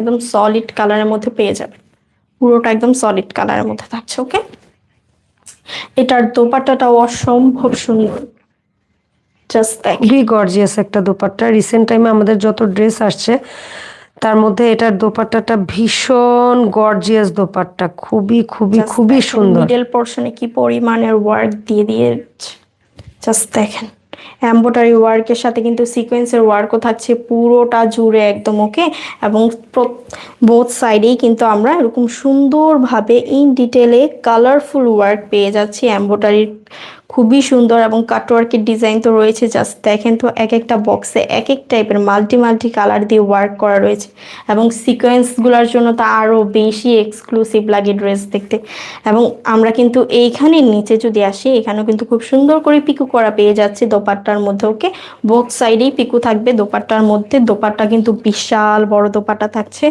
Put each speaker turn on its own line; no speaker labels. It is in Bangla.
একদম সলিড কালারের মধ্যে পেয়ে যাবে, পুরোটা একদম সলিড কালারের মধ্যে থাকছে। ওকে, এটার দোপাট্টাটাও অসম্ভব সুন্দর, জাস্ট দেখেন।
খুবই গর্জিয়াস একটা দোপাট্টা। রিসেন্ট টাইমে আমাদের যত ড্রেস আসছে তার মধ্যে এটার দোপাট্টাটা ভীষণ গর্জিয়াস দোপাট্টা, খুবই খুবই
জাস্ট
খুবই
দেখেন
সুন্দর।
মিডল পোর্শনে কি পরিমাণের ওয়ার্ক দিয়ে দিয়েছে, জাস্ট দেখেন। এমব্রয়ডারি ওয়ার্কের সাথে কিন্তু সিকোয়েন্সের ওয়ার্কও থাকছে পুরোটা জুড়ে একদম। ওকে, এবং বোথ সাইডেই কিন্তু আমরা এরকম সুন্দরভাবে ইন ডিটেলে কালারফুল ওয়ার্ক পেয়ে যাচ্ছি। এমব্রয়ডারির খুবই সুন্দর এবং কাটওয়ার্কের ডিজাইন তো রয়েছে, জাস্ট দেখেন তো, এক একটা বক্সে এক এক টাইপের মাল্টি মাল্টি কালার দিয়ে ওয়ার্ক করা রয়েছে। এবং সিকোয়েন্সগুলোর জন্য তো আরও বেশি এক্সক্লুসিভ লাগে ড্রেস দেখতে। এবং আমরা কিন্তু এইখানে নিচে যদি আসি, এখানেও কিন্তু খুব সুন্দর করে পিকু করা পেয়ে যাচ্ছে দোপাট্টার মধ্যে। ওকে, বোথ সাইডেই পিকু থাকবে দোপাট্টার মধ্যে। দোপাট্টা কিন্তু বিশাল বড় দোপাট্টা থাকছে।